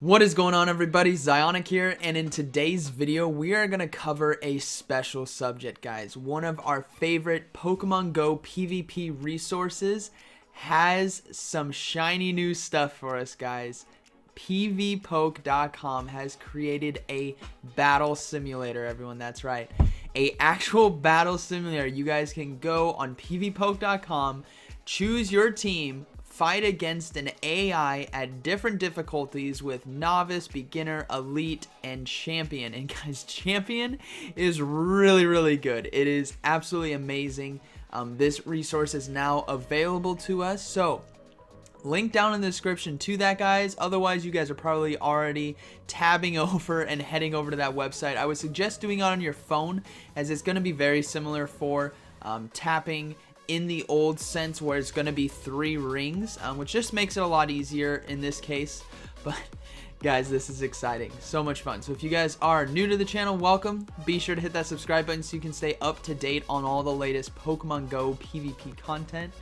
What is going on, everybody? Zyonik here, and in today's video we are going to cover a special subject, guys. One of our favorite Pokemon Go PvP resources has some shiny new stuff for us, guys. PvPoke.com has created a battle simulator, everyone. That's right, a actual battle simulator. You guys can go on PvPoke.com, choose your team, fight against an AI at different difficulties with novice, beginner, elite, and champion. And guys, champion is really good. It is absolutely amazing. This resource is now available to us, so link down in the description to that, guys. Otherwise, you guys are probably already tabbing over and heading over to that website. I would suggest doing it on your phone, as it's going to be very similar for tapping in the old sense, where it's going to be 3 rings, which just makes it a lot easier in this case. But guys, this is exciting, so much fun. So if you guys are new to the channel, welcome. Be sure to hit that subscribe button so you can stay up to date on all the latest Pokemon Go PvP content.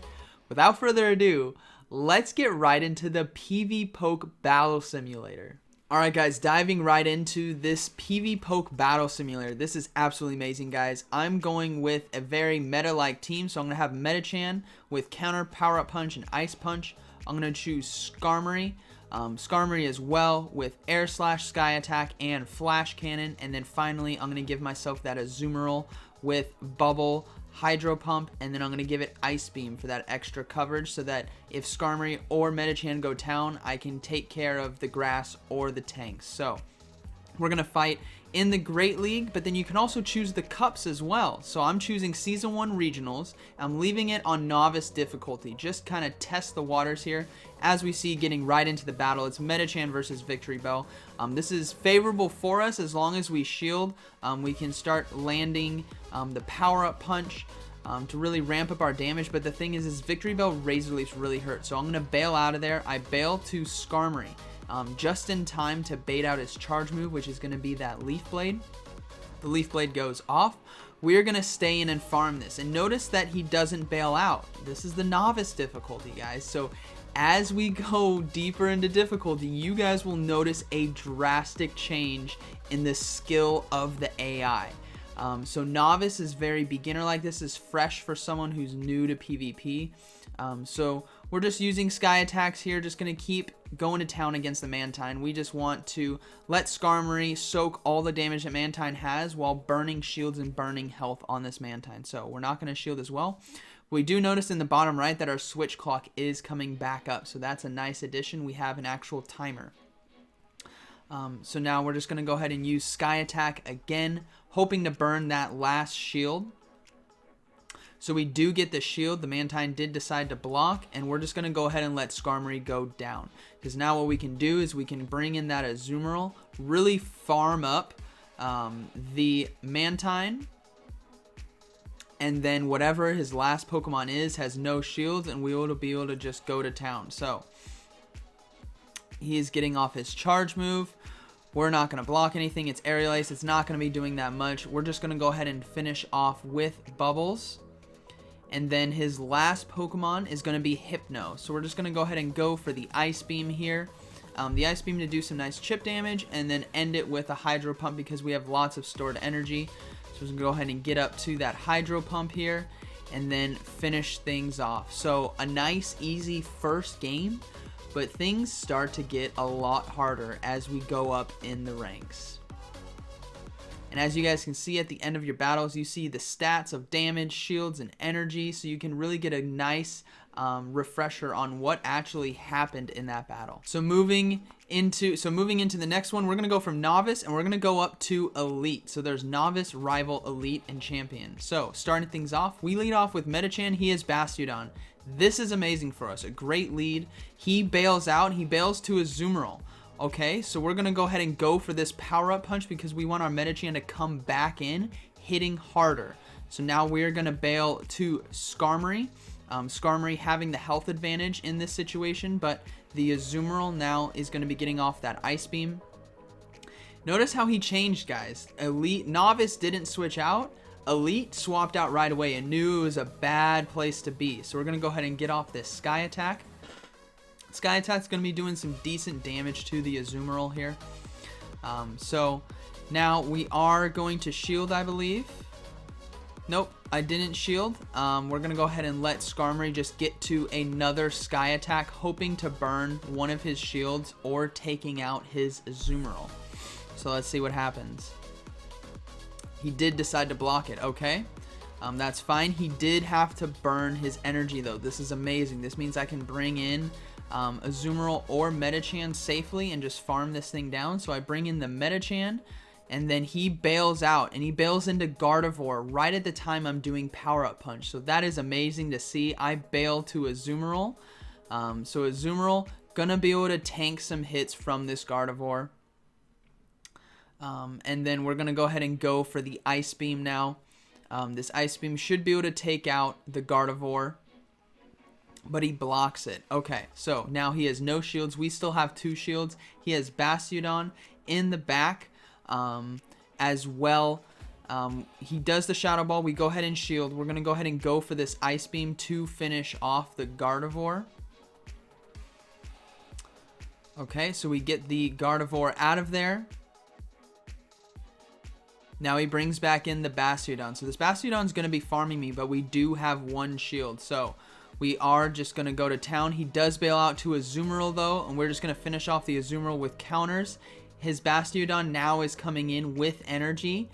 Without further ado, let's get right into the PvPoke Battle Simulator. Alright guys, diving right into this PvPoke Battle Simulator. This is absolutely amazing, guys. I'm going with a very meta-like team, so I'm going to have Metachan with Counter, Power Up Punch, and Ice Punch. I'm going to choose Skarmory. Skarmory as well with Air Slash, Sky Attack, and Flash Cannon. And then finally, I'm going to give myself that Azumarill with Bubble, Hydro Pump, and then I'm going to give it Ice Beam for that extra coverage, so that if Skarmory or Metachan go down, I can take care of the grass or the tanks. So we're going to fight in the Great League, but then you can also choose the cups as well. So I'm choosing Season 1 Regionals. I'm leaving it on Novice difficulty. Just kind of test the waters here. As we see, getting right into the battle, it's Metachan versus Victory Bell. This is favorable for us as long as we shield. We can start landing the Power Up Punch to really ramp up our damage. But the thing is Victory Bell Razor Leafs really hurt. So I'm going to bail out of there. I bail to Skarmory. Just in time to bait out his charge move, which is going to be that Leaf Blade. The Leaf Blade goes off. We're going to stay in and farm this. And notice that he doesn't bail out. This is the Novice difficulty, guys. So as we go deeper into difficulty, you guys will notice a drastic change in the skill of the AI. So Novice is very beginner-like. This is fresh for someone who's new to PvP. So we're just using Sky Attacks here, just going to keep going to town against the Mantine. We just want to let Skarmory soak all the damage that Mantine has while burning shields and burning health on this Mantine. So we're not going to shield as well. We do notice in the bottom right that our switch clock is coming back up, so that's a nice addition. We have an actual timer. So now we're just going to go ahead and use Sky Attack again, hoping to burn that last shield. So we do get the shield. The Mantine did decide to block, and we're just going to go ahead and let Skarmory go down. Because now what we can do is we can bring in that Azumarill, really farm up the Mantine, and then whatever his last Pokemon is has no shields, and we will be able to just go to town. So he is getting off his charge move. We're not going to block anything. It's Aerial Ace. It's not going to be doing that much. We're just going to go ahead and finish off with Bubbles. And then his last Pokemon is going to be Hypno. So we're just going to go ahead and go for the Ice Beam here. The Ice Beam to do some nice chip damage, and then end it with a Hydro Pump because we have lots of stored energy. So we're going to go ahead and get up to that Hydro Pump here and then finish things off. So a nice, easy first game, but things start to get a lot harder as we go up in the ranks. And as you guys can see at the end of your battles, you see the stats of damage, shields, and energy, so you can really get a nice refresher on what actually happened in that battle. So moving into the next one, we're going to go from Novice and we're going to go up to Elite. So there's Novice, Rival, Elite, and Champion. So starting things off, we lead off with Metachan. He is Bastiodon. This is amazing for us, a great lead. He bails out. He bails to Azumarill. Okay, so we're going to go ahead and go for this Power Up Punch because we want our Metachan to come back in, hitting harder. So now we're going to bail to Skarmory. Skarmory having the health advantage in this situation, but the Azumarill now is going to be getting off that Ice Beam. Notice how he changed, guys. Elite, Novice didn't switch out. Elite swapped out right away and knew it was a bad place to be. So we're going to go ahead and get off this Sky Attack. Sky Attack's going to be doing some decent damage to the Azumarill here. So now we are going to shield, I believe. Nope, I didn't shield. We're going to go ahead and let Skarmory just get to another Sky Attack, hoping to burn one of his shields or taking out his Azumarill. So let's see what happens. He did decide to block it. Okay, that's fine. He did have to burn his energy, though. This is amazing. This means I can bring in Azumarill or Medicham safely and just farm this thing down. So I bring in the Medicham, and then he bails out, and he bails into Gardevoir right at the time I'm doing Power Up Punch. So that is amazing to see. I bail to Azumarill. So Azumarill gonna be able to tank some hits from this Gardevoir. And then we're gonna go ahead and go for the Ice Beam now. This Ice Beam should be able to take out the Gardevoir, but he blocks it. Okay, so now he has no shields. We still have 2 shields. He has Bastiodon in the back as well. He does the Shadow Ball. We go ahead and shield. We're going to go ahead and go for this Ice Beam to finish off the Gardevoir. Okay, so we get the Gardevoir out of there. Now he brings back in the Bastiodon. So this Bastiodon is going to be farming me, but we do have 1 shield. So we are just going to go to town. He does bail out to Azumarill, though, and we're just going to finish off the Azumarill with counters. His Bastiodon now is coming in with energy.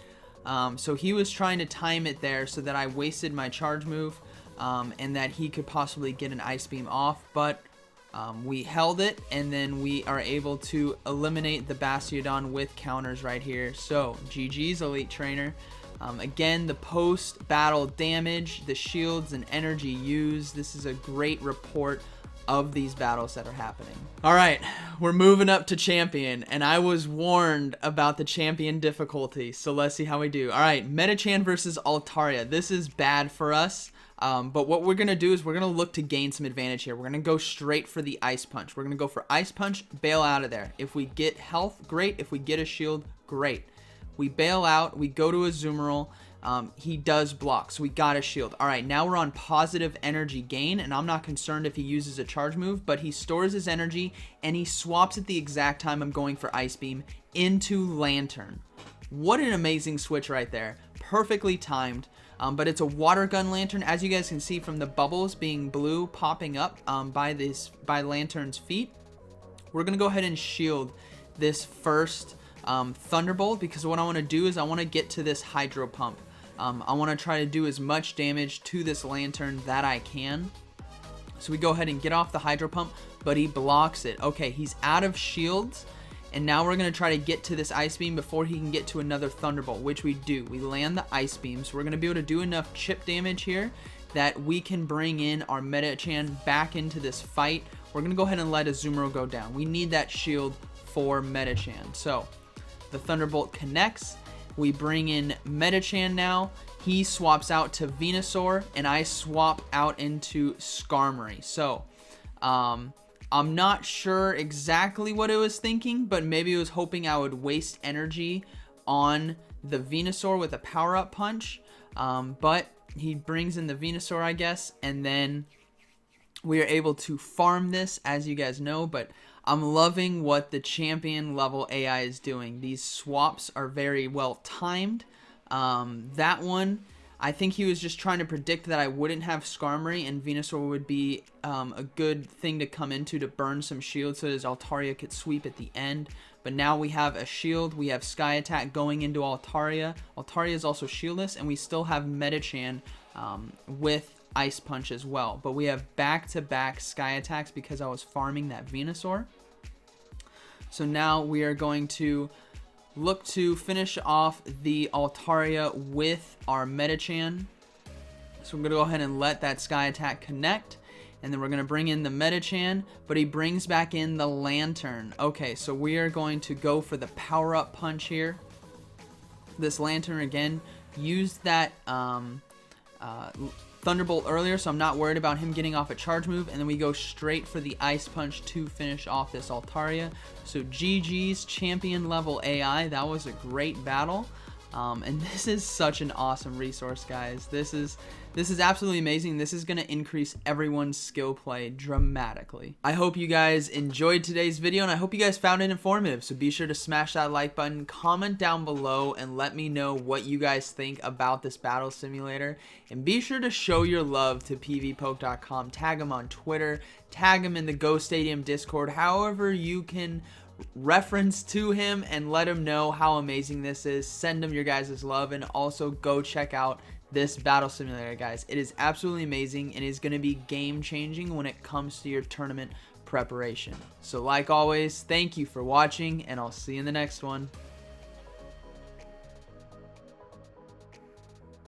So he was trying to time it there so that I wasted my charge move and that he could possibly get an Ice Beam off. But we held it, and then we are able to eliminate the Bastiodon with counters right here. So GG's, Elite Trainer. Again, the post-battle damage, the shields and energy used. This is a great report of these battles that are happening. All right, we're moving up to Champion, and I was warned about the Champion difficulty, so let's see how we do. All right, Medicham versus Altaria. This is bad for us, but what we're going to do is we're going to look to gain some advantage here. We're going to go straight for the Ice Punch. We're going to go for Ice Punch, bail out of there. If we get health, great. If we get a shield, great. We bail out, we go to Azumarill. He does block, so we got a shield. All right, now we're on positive energy gain, and I'm not concerned if he uses a charge move, but he stores his energy, and he swaps at the exact time I'm going for Ice Beam into Lantern. What an amazing switch right there. Perfectly timed, but it's a water gun Lantern, as you guys can see from the bubbles being blue popping up by Lantern's feet. We're going to go ahead and shield this first Thunderbolt, because what I want to do is I want to get to this Hydro Pump. I want to try to do as much damage to this Lantern that I can. So we go ahead and get off the Hydro Pump, but he blocks it. Okay, he's out of shields, and now we're going to try to get to this Ice Beam before he can get to another Thunderbolt, which we do. We land the Ice Beam, so we're going to be able to do enough chip damage here that we can bring in our Medicham back into this fight. We're going to go ahead and let Azumarill go down. We need that shield for Medicham. So the Thunderbolt connects. We bring in Medicham now. He swaps out to Venusaur, and I swap out into Skarmory. So, I'm not sure exactly what it was thinking, but maybe it was hoping I would waste energy on the Venusaur with a power-up punch. But he brings in the Venusaur, I guess, and then we are able to farm this, as you guys know, but I'm loving what the Champion level AI is doing. These swaps are very well timed. That one, I think he was just trying to predict that I wouldn't have Skarmory, and Venusaur would be a good thing to come into to burn some shield so his Altaria could sweep at the end. But now we have a shield. We have Sky Attack going into Altaria. Altaria is also shieldless, and we still have Medicham with Ice Punch as well. But we have back-to-back Sky Attacks because I was farming that Venusaur. So now we are going to look to finish off the Altaria with our Medicham. So we're going to go ahead and let that Sky Attack connect. And then we're going to bring in the Medicham, but he brings back in the Lantern. Okay, so we are going to go for the power-up punch here. This Lantern, again, used that Thunderbolt earlier, so I'm not worried about him getting off a charge move. And then we go straight for the Ice Punch to finish off this Altaria. So GG's Champion level AI. That was a great battle. And this is such an awesome resource, guys. This is absolutely amazing. This is going to increase everyone's skill play dramatically. I hope you guys enjoyed today's video, and I hope you guys found it informative. So be sure to smash that like button, comment down below, and let me know what you guys think about this battle simulator. And be sure to show your love to PvPoke.com. Tag them on Twitter, tag them in the Go Stadium Discord, however you can reference to him and let him know how amazing this is. Send him your guys' love, and also go check out this battle simulator, guys. It is absolutely amazing and is going to be game changing when it comes to your tournament preparation. So like always, thank you for watching, and I'll see you in the next one.